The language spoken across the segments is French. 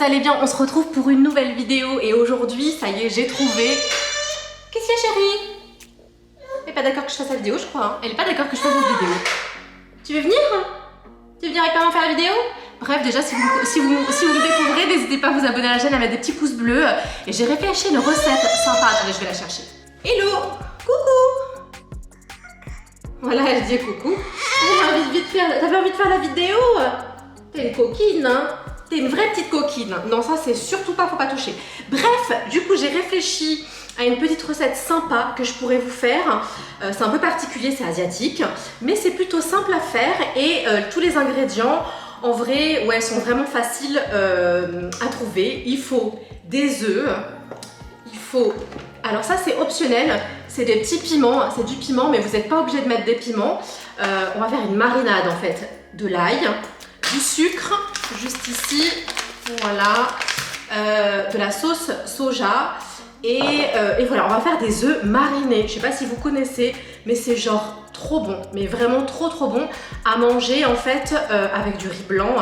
allez bien? On se retrouve pour une nouvelle vidéo et aujourd'hui, ça y est, j'ai trouvé... Qu'est-ce qu'il y a, chérie? Elle est pas d'accord que je fasse la vidéo, je crois. Hein. Elle est pas d'accord que je fasse cette vidéo. Tu veux venir? Tu veux venir avec maman faire la vidéo? Bref, déjà, si vous me découvrez, n'hésitez pas à vous abonner à la chaîne, à mettre des petits pouces bleus. Et j'ai réfléchi à une recette sympa. Attendez, je vais la chercher. Hello! Coucou! Voilà, elle dit coucou. T'avais envie de faire la vidéo? T'es une coquine, hein? T'es une vraie petite coquine. Non, ça, c'est surtout pas, faut pas toucher. Bref, du coup, j'ai réfléchi à une petite recette sympa que je pourrais vous faire. C'est un peu particulier, c'est asiatique, mais c'est plutôt simple à faire et tous les ingrédients, en vrai, ouais, sont vraiment faciles à trouver. Il faut des œufs, il faut... Alors ça, c'est optionnel, c'est des petits piments, c'est du piment, mais vous n'êtes pas obligé de mettre des piments. On va faire une marinade, en fait, de l'ail, du sucre, juste ici, voilà, de la sauce soja. Et voilà, on va faire des œufs marinés. Je sais pas si vous connaissez, mais c'est genre trop bon, mais vraiment trop bon à manger en fait avec du riz blanc.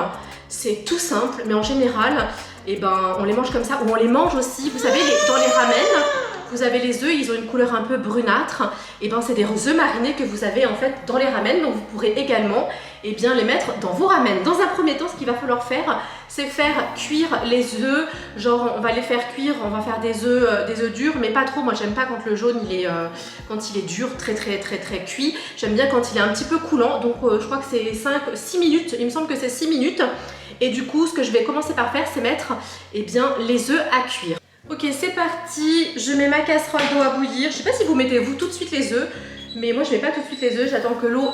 C'est tout simple, mais en général, eh ben, on les mange comme ça, ou on les mange aussi. Vous savez, dans les ramen, vous avez les œufs, ils ont une couleur un peu brunâtre. Et ben, c'est des œufs marinés que vous avez en fait dans les ramen, donc vous pourrez également bien les mettre dans vos ramen. Dans un premier temps, ce qu'il va falloir faire, c'est faire cuire les œufs. Genre, on va les faire cuire, on va faire des œufs durs, mais pas trop. Moi, j'aime pas quand le jaune quand il est dur, très cuit. J'aime bien quand il est un petit peu coulant. Donc, je crois que c'est 6 minutes. Il me semble que c'est 6 minutes. Et du coup, ce que je vais commencer par faire, c'est mettre les œufs à cuire. Ok, c'est parti. Je mets ma casserole d'eau à bouillir. Je sais pas si vous mettez tout de suite les œufs. Mais moi je mets pas tout de suite les œufs, j'attends que l'eau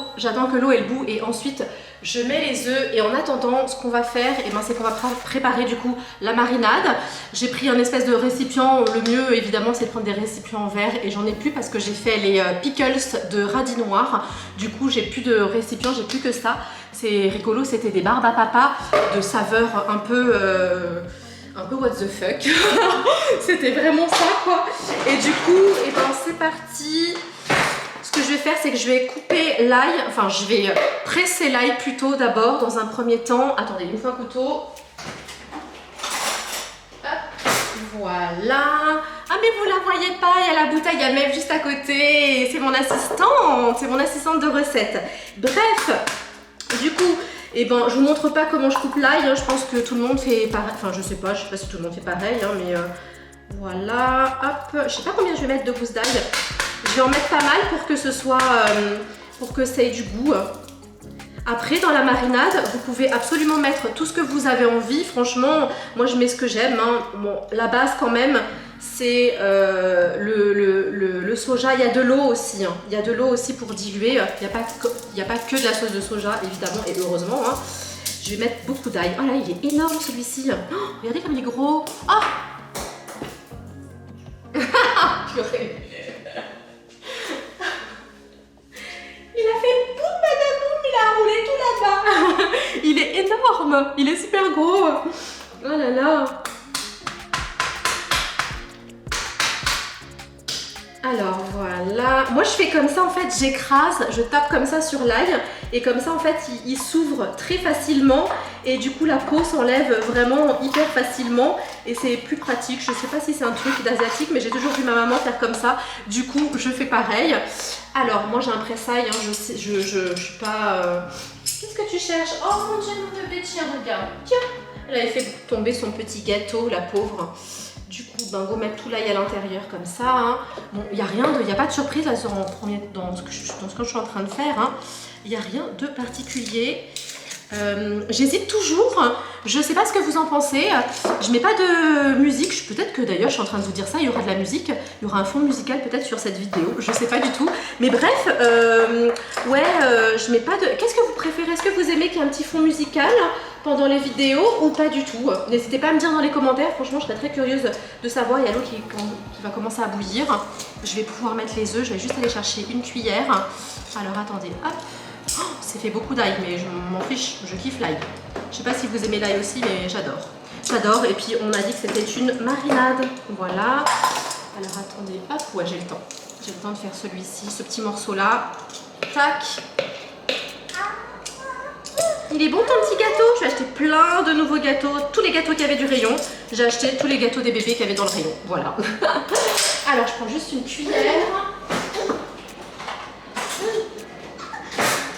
ait le bout et ensuite je mets les œufs et en attendant ce qu'on va faire, c'est qu'on va préparer du coup la marinade. J'ai pris un espèce de récipient, le mieux évidemment c'est de prendre des récipients en verre et j'en ai plus parce que j'ai fait les pickles de radis noirs. Du coup j'ai plus de récipients, j'ai plus que ça. C'est rigolo, c'était des barbes à papa de saveur un peu what the fuck. C'était vraiment ça quoi. Et du coup, c'est parti. Ce que je vais faire, c'est que je vais couper l'ail, enfin je vais presser l'ail plutôt d'abord dans un premier temps. Attendez, il me faut un couteau. Hop, voilà. Ah mais vous la voyez pas, il y a la bouteille à Mev juste à côté. C'est mon assistante de recette. Bref, du coup, je vous montre pas comment je coupe l'ail. Hein. Je pense que tout le monde fait pareil. Enfin, je sais pas si tout le monde fait pareil, hein, mais voilà. Hop, je sais pas combien je vais mettre de gousses d'ail. Je vais en mettre pas mal pour que ce soit, pour que ça ait du goût. Après, dans la marinade, vous pouvez absolument mettre tout ce que vous avez envie. Franchement, moi je mets ce que j'aime. Hein. Bon, la base quand même, c'est le soja. Il y a de l'eau aussi. Hein. Il y a de l'eau aussi pour diluer. Il n'y a pas que de la sauce de soja, évidemment, et heureusement. Hein. Je vais mettre beaucoup d'ail. Oh là, il est énorme celui-ci. Oh, regardez comme il est gros. Oh purée. Il est énorme, il est super gros. Oh là là. Alors voilà, moi je fais comme ça en fait, j'écrase, je tape comme ça sur l'ail et comme ça en fait il s'ouvre très facilement et du coup la peau s'enlève vraiment hyper facilement et c'est plus pratique. Je sais pas si c'est un truc d'asiatique mais j'ai toujours vu ma maman faire comme ça, du coup je fais pareil. Alors moi j'ai un pressail, hein, je suis pas... Qu'est-ce que tu cherches? Oh mon dieu, mon bébé, tiens, regarde. Tiens, elle avait fait tomber son petit gâteau, la pauvre. Du coup, go mettre tout l'ail à l'intérieur comme ça. Hein. Bon, il n'y a pas de surprise là dans ce que je suis en train de faire. Hein. Il n'y a rien de particulier. J'hésite toujours. Je ne sais pas ce que vous en pensez. Je mets pas de musique. Peut-être que d'ailleurs, je suis en train de vous dire ça. Il y aura de la musique. Il y aura un fond musical peut-être sur cette vidéo. Je ne sais pas du tout. Mais bref, je mets pas de... Qu'est-ce que vous préférez? Est-ce que vous aimez qu'il y ait un petit fond musical pendant les vidéos ou pas du tout? N'hésitez pas à me dire dans les commentaires. Franchement, je serais très curieuse de savoir. Il y a l'eau qui va commencer à bouillir. Je vais pouvoir mettre les œufs. Je vais juste aller chercher une cuillère. Alors, attendez. Hop. Oh, c'est fait beaucoup d'ail, mais je m'en fiche, je kiffe l'ail. Je sais pas si vous aimez l'ail aussi, mais j'adore. J'adore, et puis on a dit que c'était une marinade. Voilà. Alors attendez, hop, ouais, j'ai le temps. J'ai le temps de faire celui-ci, ce petit morceau-là. Tac. Il est bon ton petit gâteau? Je vais acheter plein de nouveaux gâteaux, tous les gâteaux qu'il y avait du rayon. J'ai acheté tous les gâteaux des bébés qu'il y avait dans le rayon. Voilà. Alors je prends juste une cuillère.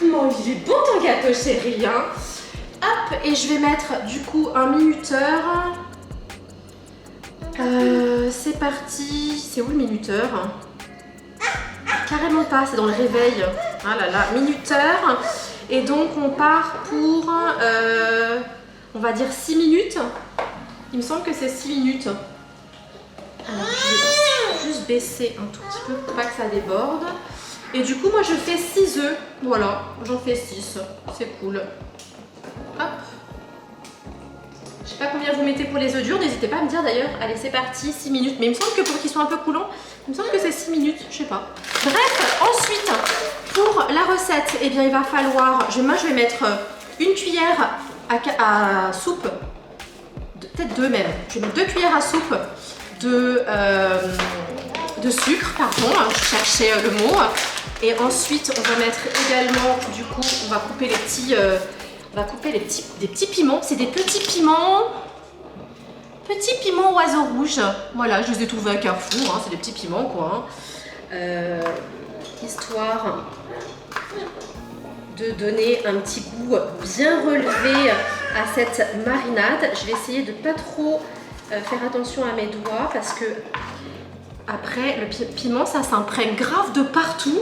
Bon, il est bon ton gâteau chérie, hein. Hop, et je vais mettre du coup un minuteur. C'est parti. C'est où le minuteur? Carrément pas, c'est dans le réveil. Ah là là, minuteur. Et donc on part pour, on va dire 6 minutes. Il me semble que c'est 6 minutes. Alors je vais juste baisser un tout petit peu pour pas que ça déborde. Et du coup moi je fais 6 œufs. Voilà, j'en fais 6. C'est cool. Hop. Je sais pas combien vous mettez pour les œufs durs, n'hésitez pas à me dire d'ailleurs. Allez, c'est parti, 6 minutes. Mais il me semble que pour qu'ils soient un peu coulants, il me semble que c'est 6 minutes, je sais pas. Bref, ensuite, pour la recette, eh bien, il va falloir, moi je vais mettre une cuillère à soupe, peut-être 2 même. Je vais mettre 2 cuillères à soupe de sucre, pardon, je cherchais le mot. Et ensuite, on va mettre également, du coup, on va couper les petits... on va couper des petits piments. C'est des petits piments oiseaux rouges. Voilà, je les ai trouvés à Carrefour. Hein, c'est des petits piments, quoi. Hein. Histoire de donner un petit goût bien relevé à cette marinade. Je vais essayer de pas trop faire attention à mes doigts parce que après, le piment, ça s'imprègne grave de partout.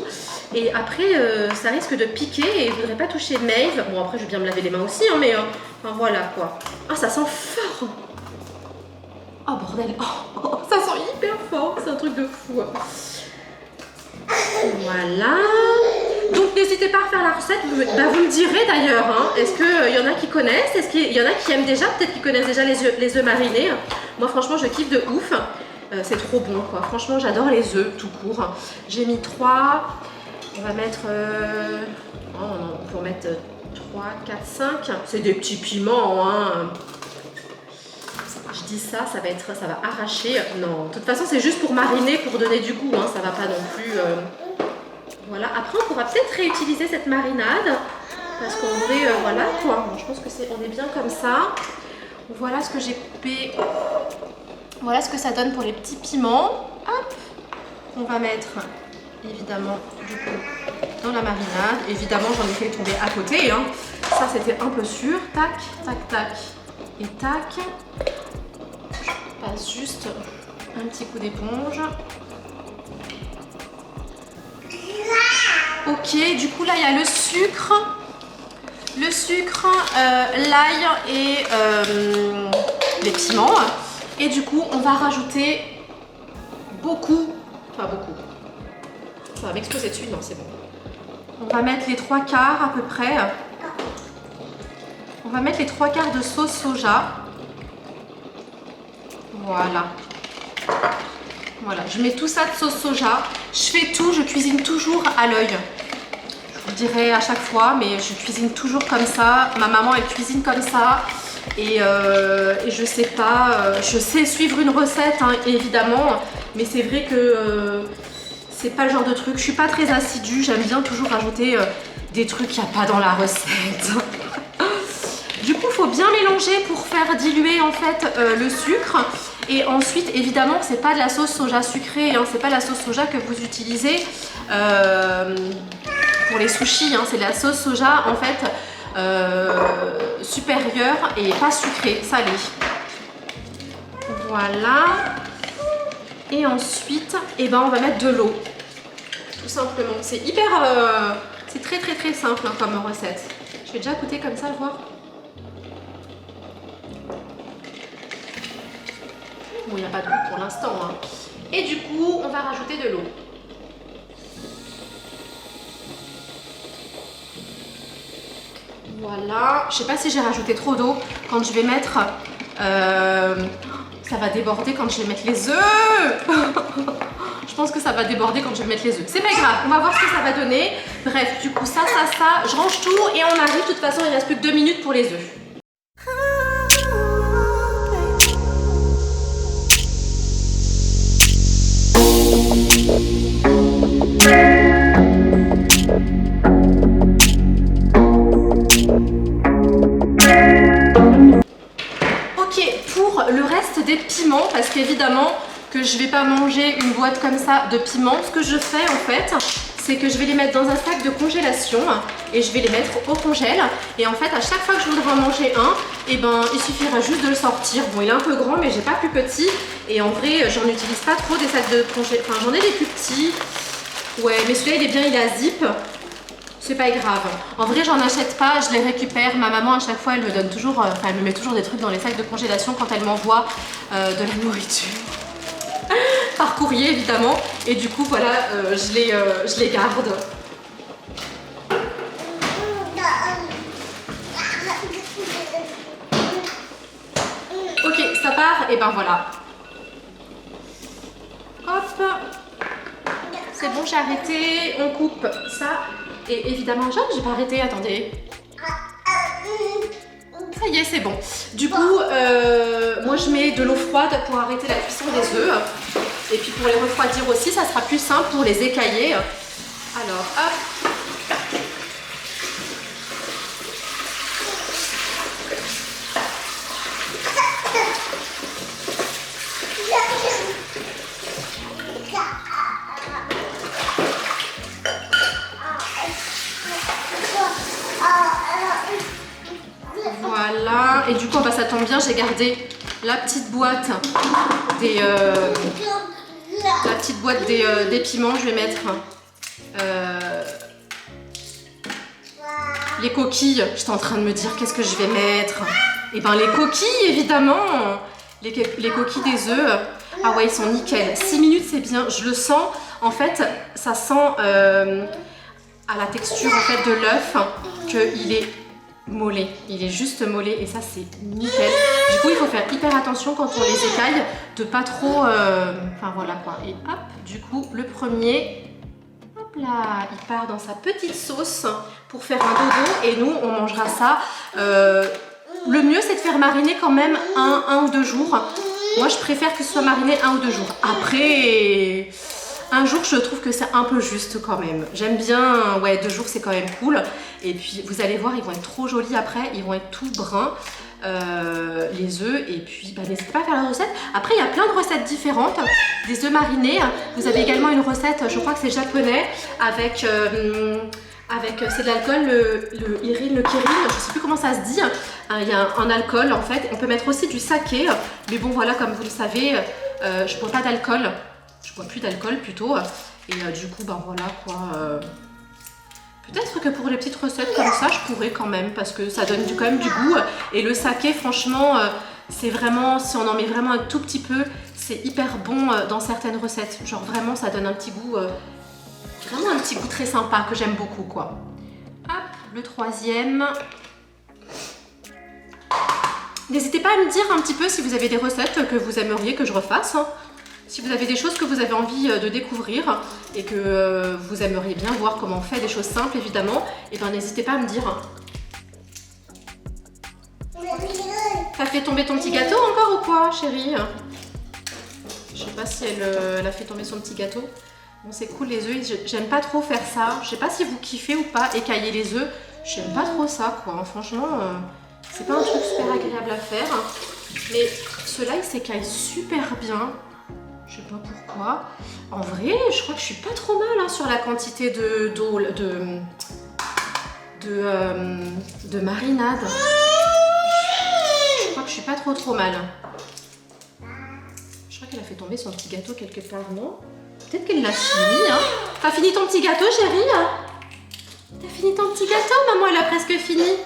Et après, ça risque de piquer et je voudrais pas toucher Maeve. Bon, après, je vais bien me laver les mains aussi, hein, mais enfin, voilà quoi. Ah, ça sent fort. Oh, bordel. Oh, ça sent hyper fort. C'est un truc de fou. Voilà. Donc, n'hésitez pas à faire la recette. Vous me direz d'ailleurs. Hein, est-ce qu'il y en a qui connaissent? Est-ce qu'il y en a qui aiment déjà? Peut-être qu'ils connaissent déjà les œufs marinés. Moi, franchement, je kiffe de ouf. C'est trop bon, quoi. Franchement, j'adore les œufs tout court. J'ai mis 3. On va mettre... oh non, on peut en mettre 3, 4, 5. C'est des petits piments, hein. Je dis ça, ça va arracher. Non, de toute façon, c'est juste pour mariner, pour donner du goût. Hein. Ça va pas non plus... Voilà. Après, on pourra peut-être réutiliser cette marinade. Parce qu'en vrai, voilà, quoi. Bon, je pense que on est bien comme ça. Voilà ce que j'ai coupé. Voilà ce que ça donne pour les petits piments. Hop. On va mettre... évidemment du coup dans la marinade. Évidemment j'en ai fait tomber à côté, hein. Ça c'était un peu sûr. Tac, tac, tac et tac. Je passe juste un petit coup d'éponge. Ok, du coup là il y a le sucre, l'ail et les piments. Et du coup on va rajouter beaucoup, enfin beaucoup. Ça va m'exploser dessus, non c'est bon. On va mettre les 3 quarts à peu près. On va mettre les 3 quarts de sauce soja. Voilà. Voilà, je mets tout ça de sauce soja. Je fais tout, je cuisine toujours à l'œil. Je vous le dirai à chaque fois, mais je cuisine toujours comme ça. Ma maman elle cuisine comme ça. Et je sais pas, je sais suivre une recette hein, évidemment. Mais c'est vrai que... c'est pas le genre de truc, je suis pas très assidue, j'aime bien toujours rajouter des trucs qu'il n'y a pas dans la recette. Du coup, il faut bien mélanger pour faire diluer en fait le sucre. Et ensuite, évidemment, c'est pas de la sauce soja sucrée, hein, c'est pas la sauce soja que vous utilisez pour les sushis, hein, c'est de la sauce soja en fait supérieure et pas sucrée, salée. Voilà. Et ensuite, eh ben, on va mettre de l'eau. Tout simplement. C'est hyper... c'est très très très simple hein, comme recette. Je vais déjà goûter comme ça, voir. Bon, il n'y a pas de goût pour l'instant. Hein. Et du coup, on va rajouter de l'eau. Voilà. Je sais pas si j'ai rajouté trop d'eau. Quand je vais mettre... ça va déborder quand je vais mettre les œufs. Je pense que ça va déborder quand je vais mettre les œufs. C'est pas grave, on va voir ce que ça va donner. Bref, du coup, ça, je range tout et on arrive. De toute façon, il reste plus que 2 minutes pour les œufs. évidemment que je vais pas manger une boîte comme ça de piments. Ce que je fais en fait, c'est que je vais les mettre dans un sac de congélation et je vais les mettre au congèle. Et en fait, à chaque fois que je voudrais en manger un, et ben, il suffira juste de le sortir. Bon, il est un peu grand, mais j'ai pas plus petit. Et en vrai, j'en utilise pas trop des sacs de congélation. Enfin, j'en ai des plus petits. Ouais, mais celui-là, il est bien, il a zip. C'est pas grave. En vrai, j'en achète pas, je les récupère. Ma maman, à chaque fois, elle me donne toujours, enfin, elle me met toujours des trucs dans les sacs de congélation quand elle m'envoie de la nourriture. Par courrier, évidemment. Et du coup, voilà, je les garde. Ok, ça part, et ben voilà. Hop. C'est bon, j'ai arrêté. On coupe ça. Et évidemment, j'ai pas arrêté, attendez. Ça y est, c'est bon. Du coup, moi je mets de l'eau froide pour arrêter la cuisson des œufs. Et puis pour les refroidir aussi, ça sera plus simple pour les écailler. Alors, hop. Voilà, et du coup bah, ça tombe bien, j'ai gardé la petite boîte des piments. Je vais mettre les coquilles. J'étais en train de me dire qu'est-ce que je vais mettre. Et ben les coquilles évidemment, les coquilles des œufs. Ah ouais, ils sont nickel. 6 minutes c'est bien, je le sens. En fait, ça sent à la texture en fait de l'œuf qu'il est mollet, il est juste mollet et ça c'est nickel. Du coup il faut faire hyper attention quand on les écaille de pas trop enfin voilà quoi. Et hop, du coup le premier, hop là, il part dans sa petite sauce pour faire un dodo et nous on mangera ça. Le mieux c'est de faire mariner quand même un ou deux jours. Moi je préfère que ce soit mariné 1 ou 2 jours. Après un jour, je trouve que c'est un peu juste quand même. J'aime bien, ouais, 2 jours, c'est quand même cool. Et puis, vous allez voir, ils vont être trop jolis après. Ils vont être tout bruns, les œufs. Et puis, bah, n'hésitez pas à faire la recette. Après, il y a plein de recettes différentes. Des œufs marinés. Vous avez également une recette, je crois que c'est japonais, avec c'est de l'alcool, le irin, le kirin, je sais plus comment ça se dit. Il y a un alcool, en fait. On peut mettre aussi du saké. Mais bon, voilà, comme vous le savez, je bois pas d'alcool. Je bois plus d'alcool plutôt. Et du coup, ben voilà quoi. Peut-être que pour les petites recettes comme ça, je pourrais quand même. Parce que ça donne quand même du goût. Et le saké, franchement, c'est vraiment, si on en met vraiment un tout petit peu, c'est hyper bon dans certaines recettes. Genre vraiment, ça donne un petit goût, vraiment un petit goût très sympa que j'aime beaucoup quoi. Hop, le troisième. N'hésitez pas à me dire un petit peu si vous avez des recettes que vous aimeriez que je refasse. Si vous avez des choses que vous avez envie de découvrir et que vous aimeriez bien voir comment on fait des choses simples évidemment, et ben n'hésitez pas à me dire. T'as fait tomber ton petit gâteau encore ou quoi, chérie? Je sais pas si elle a fait tomber son petit gâteau. Bon, c'est cool les œufs, j'aime pas trop faire ça. Je sais pas si vous kiffez ou pas écailler les œufs. J'aime pas trop ça quoi. Franchement, c'est pas un truc super agréable à faire. Mais ceux-là, ils s'écaillent super bien. Je sais pas pourquoi. En vrai, je crois que je suis pas trop mal hein, sur la quantité de marinade. Je crois que je suis pas trop mal. Je crois qu'elle a fait tomber son petit gâteau quelque part, non? Peut-être qu'elle l'a fini. Hein. T'as fini ton petit gâteau, chérie? T'as fini ton petit gâteau? Maman, elle a presque fini.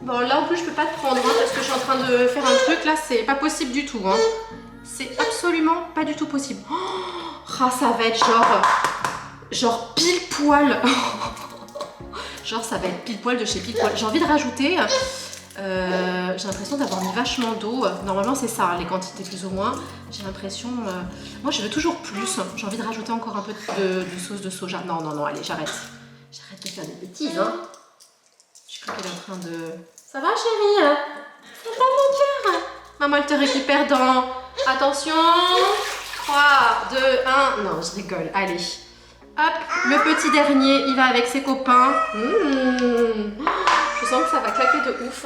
Bon, là en plus, je peux pas te prendre hein, parce que je suis en train de faire un truc. Là, c'est pas possible du tout. Hein. C'est absolument pas du tout possible. Oh, ça va être genre pile poil. Genre ça va être pile poil de chez pile poil. J'ai envie de rajouter, j'ai l'impression d'avoir mis vachement d'eau. Normalement c'est ça, les quantités plus ou moins. J'ai l'impression, moi je veux toujours plus. J'ai envie de rajouter encore un peu de sauce de soja. Non, allez, j'arrête. J'arrête de faire des bêtises. Hein. Je crois qu'elle est en train de... Ça va chérie? Ça va mon cœur? Maman elle te récupère dans... Attention, 3, 2, 1, non je rigole, allez, hop, le petit dernier, il va avec ses copains, je sens que ça va claquer de ouf,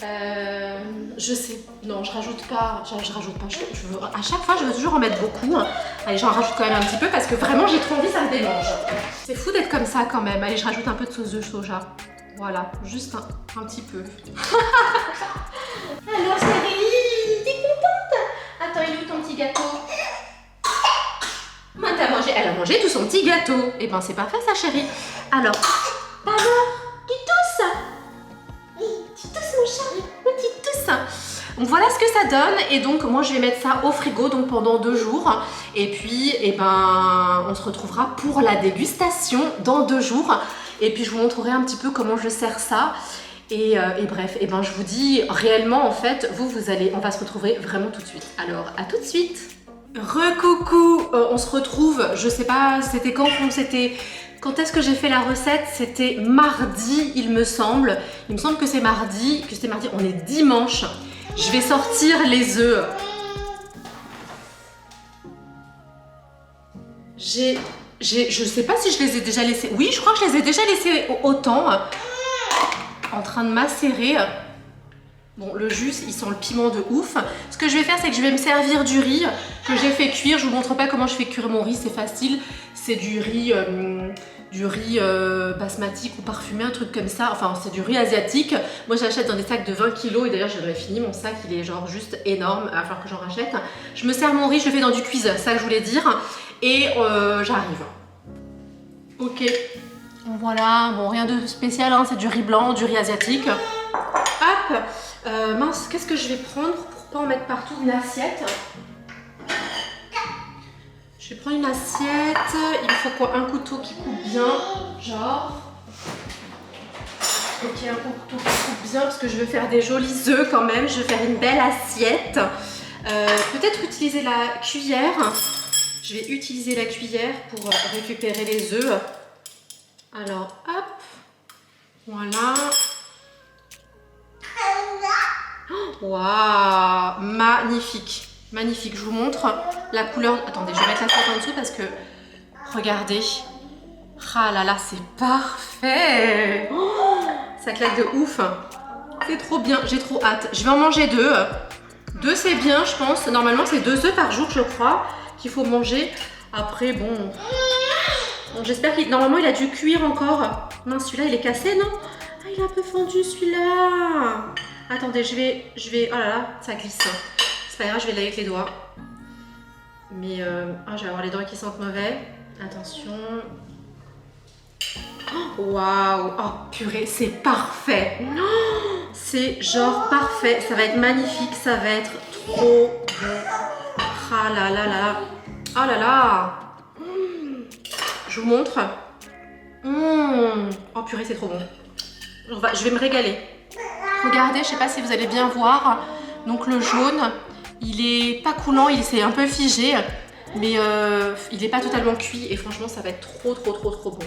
Je sais, non, je rajoute pas. À chaque fois, je veux toujours en mettre beaucoup. Allez, j'en rajoute quand même un petit peu parce que vraiment, j'ai trop envie, ça me démange. C'est fou d'être comme ça quand même. Allez, je rajoute un peu de sauce de soja. Voilà, juste un petit peu. Alors, chérie, t'es contente? Attends, il est où ton petit gâteau? Moi, t'as mangé. Elle a mangé tout son petit gâteau. Eh ben, c'est parfait, ça, chérie. Alors, qui tousse? Tu tousses, mon chéri, tu tousses. Donc voilà ce que ça donne et donc moi je vais mettre ça au frigo donc pendant 2 jours et puis eh ben on se retrouvera pour la dégustation dans 2 jours et puis je vous montrerai un petit peu comment je sers ça et bref et ben je vous dis réellement en fait on va se retrouver vraiment tout de suite. Alors à tout de suite. Recoucou, on se retrouve, je sais pas c'était quand est-ce que j'ai fait la recette? C'était mardi, il me semble. Il me semble que c'est mardi, on est dimanche. Je vais sortir les œufs. Je sais pas si je les ai déjà laissés. Oui, je crois que je les ai déjà laissés autant. En train de macérer. Bon, le jus, il sent le piment de ouf. Ce que je vais faire, c'est que je vais me servir du riz que j'ai fait cuire. Je vous montre pas comment je fais cuire mon riz, c'est facile. C'est du riz basmati ou parfumé, un truc comme ça. Enfin, c'est du riz asiatique. Moi, j'achète dans des sacs de 20 kg. Et d'ailleurs, j'en ai fini. Mon sac, il est genre juste énorme. Il va falloir que j'en rachète. Je me sers mon riz, je le fais dans du cuise. C'est ça que je voulais dire. Et j'arrive. Ok. Voilà. Bon, rien de spécial. Hein. C'est du riz blanc, du riz asiatique. Hop. Mince, qu'est-ce que je vais prendre pour pas en mettre partout? Une assiette. Je vais prendre une assiette. Il me faut quoi? Un couteau qui coupe bien, genre. Ok, un couteau qui coupe bien parce que je veux faire des jolis œufs quand même. Je vais faire une belle assiette. Peut-être utiliser la cuillère. Je vais utiliser la cuillère pour récupérer les œufs. Alors, hop. Voilà. Waouh, magnifique, magnifique. Je vous montre la couleur. Attendez, je vais mettre la photo en dessous parce que regardez. Ah là là, c'est parfait. Oh, ça claque de ouf. C'est trop bien, j'ai trop hâte. Je vais en manger 2. 2 c'est bien, je pense. Normalement, c'est 2 œufs par jour, je crois, qu'il faut manger. Après, bon j'espère qu'il normalement il a dû cuire encore. Mince, celui-là il est cassé, non? Ah, il est un peu fendu celui-là. Attendez, je vais... Oh là là, ça glisse. C'est pas grave, je vais l'aller avec les doigts. Mais... je vais avoir les doigts qui sentent mauvais. Attention. Waouh! Oh purée, c'est parfait! Oh, c'est genre parfait. Ça va être magnifique, ça va être trop bon. Ah là là là. Oh là là. Je vous montre. Oh purée, c'est trop bon. Je vais me régaler. Regardez, je sais pas si vous allez bien voir. Donc le jaune, il est pas coulant, il s'est un peu figé, mais il est pas totalement cuit et franchement ça va être trop bon.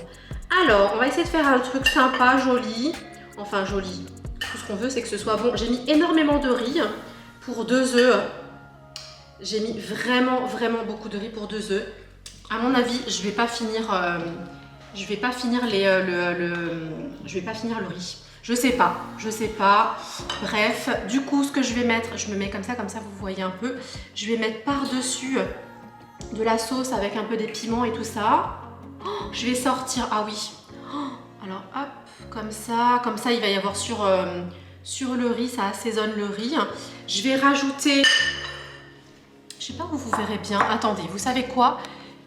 Alors, on va essayer de faire un truc sympa, joli. Enfin joli. Tout ce qu'on veut, c'est que ce soit bon. J'ai mis énormément de riz pour 2 œufs. J'ai mis vraiment beaucoup de riz pour 2 œufs. À mon avis, je vais pas finir le riz. Je sais pas. Bref, du coup, ce que je vais mettre, je me mets comme ça vous voyez un peu. Je vais mettre par-dessus de la sauce avec un peu des piments et tout ça. Oh, je vais sortir, ah oui. Oh, alors hop, comme ça il va y avoir sur le riz, ça assaisonne le riz. Je vais rajouter, je sais pas où vous verrez bien. Attendez, vous savez quoi?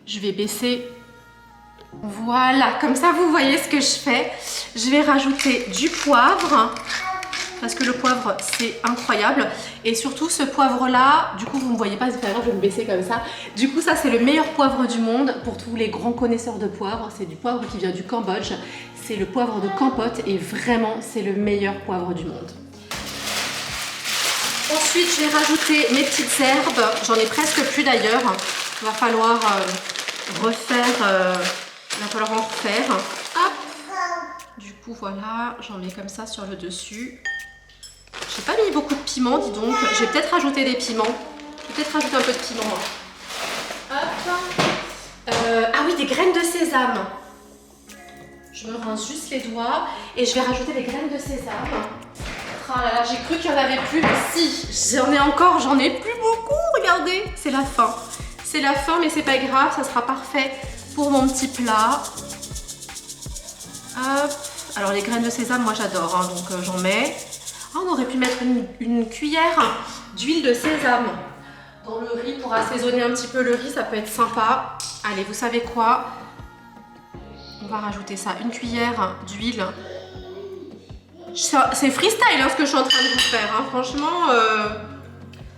Je vais baisser. Voilà, comme ça vous voyez ce que je fais. Je vais rajouter du poivre parce que le poivre c'est incroyable et surtout ce poivre là, du coup vous ne me voyez pas, c'est pas grave, je vais me baisser comme ça. Du coup ça c'est le meilleur poivre du monde pour tous les grands connaisseurs de poivre. C'est du poivre qui vient du Cambodge, c'est le poivre de Kampot et vraiment c'est le meilleur poivre du monde. Ensuite je vais rajouter mes petites herbes, j'en ai presque plus d'ailleurs. Il va falloir il va falloir en refaire. Hop. Du coup, voilà, j'en mets comme ça sur le dessus. J'ai pas mis beaucoup de piment, dis donc. Je vais peut-être rajouter des piments. Je vais peut-être rajouter un peu de piment. Hop. Ah oui, des graines de sésame. Je me rince juste les doigts et je vais rajouter des graines de sésame. Ah là là, j'ai cru qu'il n'y en avait plus, mais si, j'en ai encore, j'en ai plus beaucoup, regardez. C'est la fin. C'est la fin, mais c'est pas grave, ça sera parfait pour mon petit plat. Hop. Alors les graines de sésame, moi j'adore, hein, donc j'en mets. Ah, on aurait pu mettre une cuillère d'huile de sésame dans le riz pour assaisonner un petit peu le riz, ça peut être sympa. Allez, vous savez quoi? On va rajouter ça, une cuillère d'huile. C'est freestyle hein, ce que je suis en train de vous faire, hein. Franchement,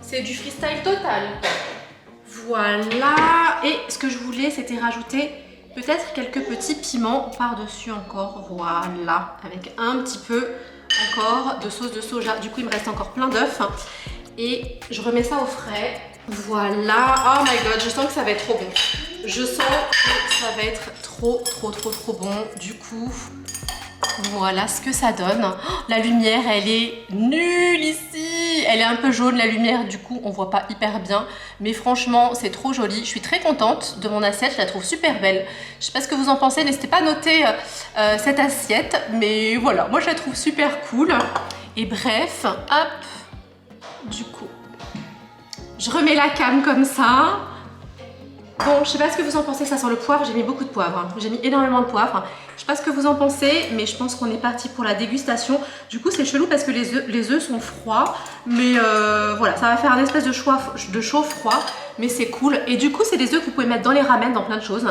c'est du freestyle total. Voilà, et ce que je voulais, c'était rajouter peut-être quelques petits piments par-dessus encore, voilà, avec un petit peu encore de sauce de soja. Du coup, il me reste encore plein d'œufs et je remets ça au frais. Voilà, oh my god, je sens que ça va être trop bon. Je sens que ça va être trop bon. Du coup, voilà ce que ça donne. Oh, la lumière, elle est nulle ici. Elle est un peu jaune, la lumière, du coup, on voit pas hyper bien. Mais franchement, c'est trop joli. Je suis très contente de mon assiette, je la trouve super belle. Je sais pas ce que vous en pensez, n'hésitez pas à noter cette assiette. Mais voilà, moi je la trouve super cool. Et bref, hop, du coup, je remets la canne comme ça. Bon, je sais pas ce que vous en pensez, ça sent le poivre, j'ai mis beaucoup de poivre, hein. J'ai mis énormément de poivre. Je sais pas ce que vous en pensez, mais je pense qu'on est parti pour la dégustation. Du coup, c'est chelou parce que les œufs sont froids, mais voilà, ça va faire un espèce de chaud-froid, mais c'est cool. Et du coup, c'est des œufs que vous pouvez mettre dans les ramen, dans plein de choses.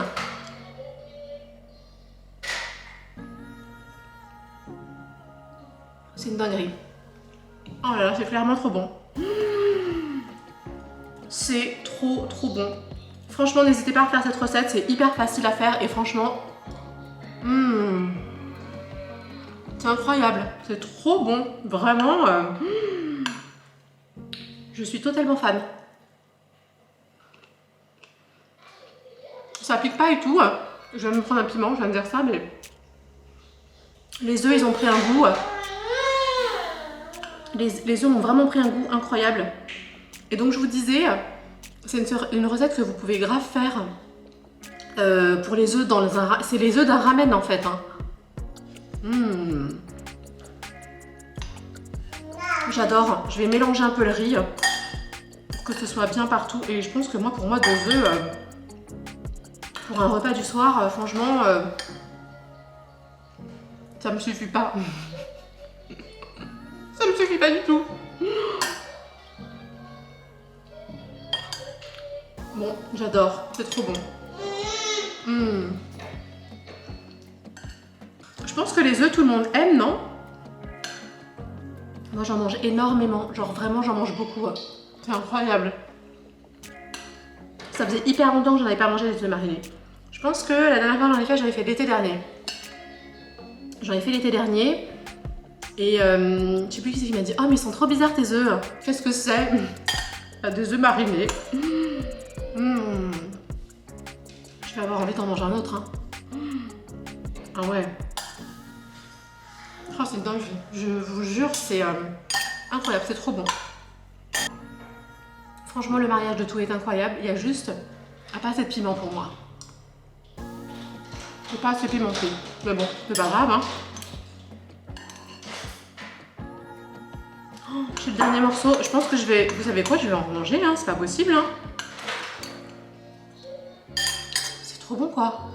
C'est une dinguerie. Oh là là, c'est clairement trop bon. C'est trop bon. Franchement, n'hésitez pas à faire cette recette, c'est hyper facile à faire et franchement, c'est incroyable, c'est trop bon, vraiment, je suis totalement fan. Ça pique pas et tout, je vais me prendre un piment, je viens de dire ça, mais les œufs, ils ont pris un goût, les œufs ont vraiment pris un goût incroyable. Et donc je vous disais, c'est une recette que vous pouvez grave faire pour les œufs dans c'est les œufs d'un ramen en fait. Hein. J'adore. Je vais mélanger un peu le riz pour que ce soit bien partout. Et je pense que moi, pour moi, 2 œufs pour un repas du soir, franchement, ça me suffit pas. Ça me suffit pas du tout. Bon, j'adore, c'est trop bon. Je pense que les œufs, tout le monde aime, non? Moi, j'en mange énormément. Genre, vraiment, j'en mange beaucoup. C'est incroyable. Ça faisait hyper longtemps que j'en avais pas mangé des œufs marinés. Je pense que la dernière fois que j'avais fait l'été dernier. J'en ai fait l'été dernier. Et je sais plus qui c'est qui m'a dit « Oh, mais ils sont trop bizarres tes œufs. Qu'est-ce que c'est ?» Des œufs marinés. Je vais avoir envie d'en manger un autre. Hein. Ah ouais. Oh, c'est dingue. Je vous jure, c'est incroyable. C'est trop bon. Franchement, le mariage de tout est incroyable. Il y a juste pas assez de piment pour moi. C'est pas assez pimenté. Mais bon, c'est pas grave. Hein. Oh, j'ai le dernier morceau. Je pense que je vais... Vous savez quoi? Je vais en manger. Hein. C'est pas possible. Hein. C'est trop bon, quoi.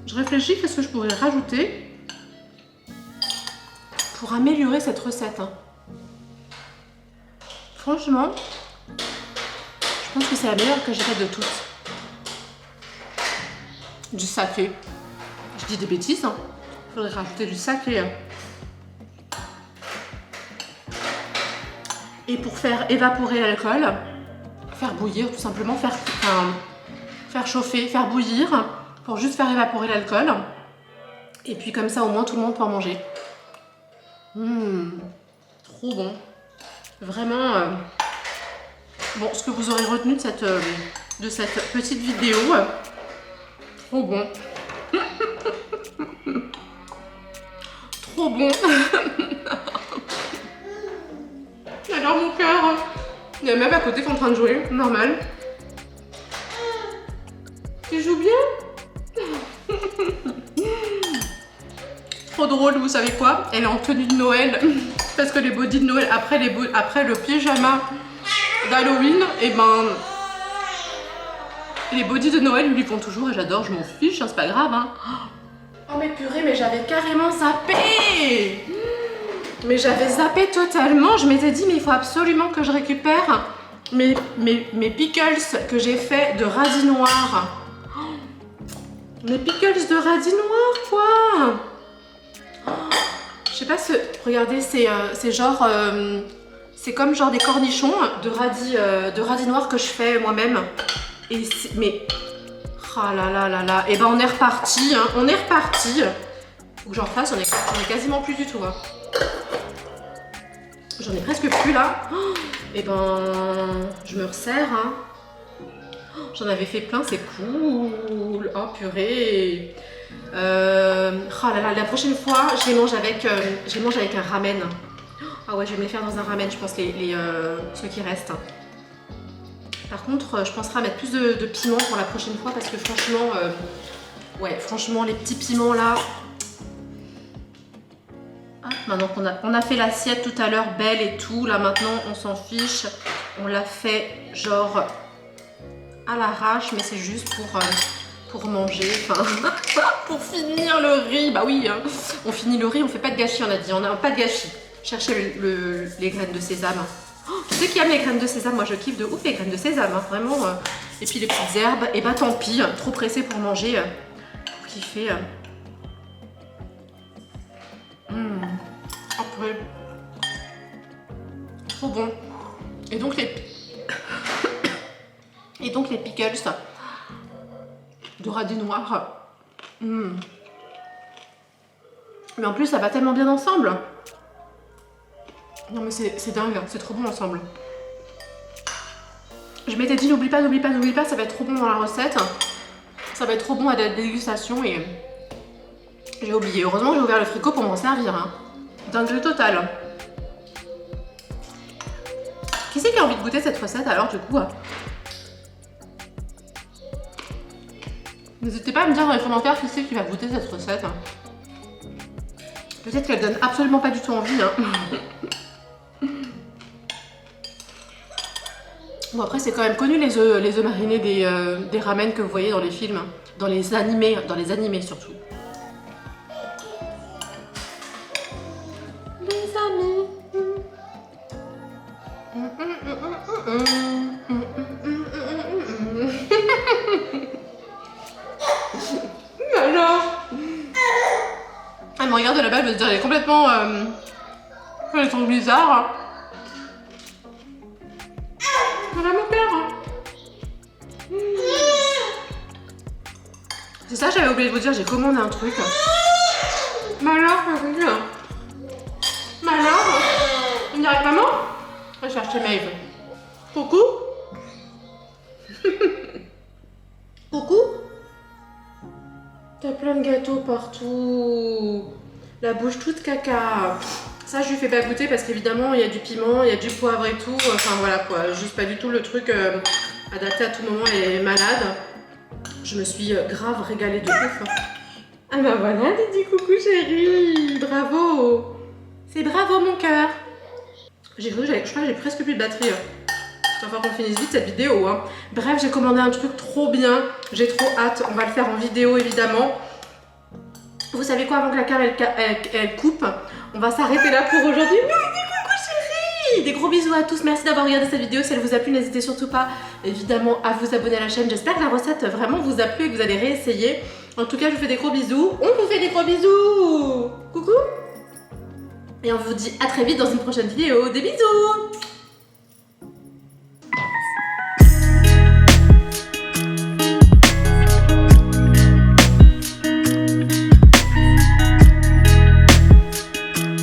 Je réfléchis qu'est-ce que je pourrais rajouter pour améliorer cette recette. Hein. Franchement, je pense que c'est la meilleure que j'ai faite de toutes. Du saké. Je dis des bêtises. Hein. Il faudrait rajouter du saké. Hein. Et pour faire évaporer l'alcool, faire bouillir, tout simplement, faire chauffer, faire bouillir, pour juste faire évaporer l'alcool. Et puis comme ça, au moins, tout le monde peut en manger. Trop bon. Vraiment, bon, ce que vous aurez retenu de cette petite vidéo, trop bon. Trop bon. J'adore mon cœur. Il y a même à côté qui est en train de jouer, normal. Tu joues bien? Trop drôle, vous savez quoi? Elle est en tenue de Noël. Parce que les bodys de Noël, après le pyjama d'Halloween, et ben... les bodys de Noël lui font toujours et j'adore, je m'en fiche, hein, c'est pas grave. Hein. Oh mais purée, mais j'avais carrément zappé. Mais j'avais zappé totalement. Je m'étais dit, mais il faut absolument que je récupère mes pickles que j'ai fait de radis noirs. Mes pickles de radis noirs, quoi. Je sais pas ce... Regardez, c'est genre... c'est comme genre des cornichons de radis noirs que je fais moi-même. Et mais... Ah là là là là. Et ben on est reparti, hein. On est reparti. Faut que j'en fasse, j'en ai quasiment plus du tout. Hein. J'en ai presque plus là. Oh, et ben... Je me resserre, hein. J'en avais fait plein, c'est cool. Oh purée. Oh là là, la prochaine fois, je les mange avec un ramen. Ah ouais, je vais me les faire dans un ramen, je pense, ceux qui restent. Par contre, je penserai à mettre plus de piment pour la prochaine fois parce que franchement, ouais, franchement, les petits piments là. Ah, maintenant qu'on a fait l'assiette tout à l'heure, belle et tout, là maintenant, on s'en fiche. On l'a fait genre à l'arrache, mais c'est juste pour manger, enfin, pour finir le riz. Bah oui, hein. On finit le riz, on fait pas de gâchis, on a dit, on n'a pas de gâchis. Cherchez les graines de sésame. Oh, ceux qui aiment les graines de sésame, moi je kiffe de ouf les graines de sésame, hein, vraiment. Et puis les petites herbes, et bah tant pis, trop pressé pour manger, pour kiffer. Après, trop bon. Et donc les pickles de radis noirs. Mais en plus ça va tellement bien ensemble. Non mais c'est dingue, c'est trop bon ensemble. Je m'étais dit n'oublie pas, ça va être trop bon dans la recette. Ça va être trop bon à la dégustation et j'ai oublié. Heureusement que j'ai ouvert le frigo pour m'en servir. Hein. Dingue total. Qui c'est qui a envie de goûter cette recette alors du coup? N'hésitez pas à me dire dans les commentaires qui c'est qui va goûter cette recette. Peut-être qu'elle donne absolument pas du tout envie. Hein. Bon après c'est quand même connu les œufs marinés des ramen que vous voyez dans les films, dans les animés surtout. Les amis. Alors elle me regarde de là-bas, elle veut se dire elle est complètement elle est bizarre. Voilà mon père. C'est ça, j'avais oublié de vous dire, j'ai commandé un truc. Mais alors, on dirait maman. Je vais chercher Maeve. Coucou. Coucou. T'as plein de gâteaux partout. La bouche toute caca. Ça, je lui fais pas goûter parce qu'évidemment, il y a du piment, il y a du poivre et tout. Enfin, voilà quoi. Juste pas du tout le truc adapté à tout moment. Elle est malade. Je me suis grave régalée de ouf. Ah bah voilà, Didi, coucou chérie. Bravo. C'est bravo mon cœur. Je crois que j'ai presque plus de batterie. Il va falloir qu'on finisse vite cette vidéo. Hein. Bref, j'ai commandé un truc trop bien. J'ai trop hâte. On va le faire en vidéo évidemment. Vous savez quoi, avant que la cam elle coupe, on va s'arrêter là pour aujourd'hui. Mais coucou chérie. Des gros bisous à tous. Merci d'avoir regardé cette vidéo. Si elle vous a plu, n'hésitez surtout pas évidemment à vous abonner à la chaîne. J'espère que la recette vraiment vous a plu et que vous allez réessayer. En tout cas, je vous fais des gros bisous. On vous fait des gros bisous. Coucou. Et on vous dit à très vite dans une prochaine vidéo. Des bisous.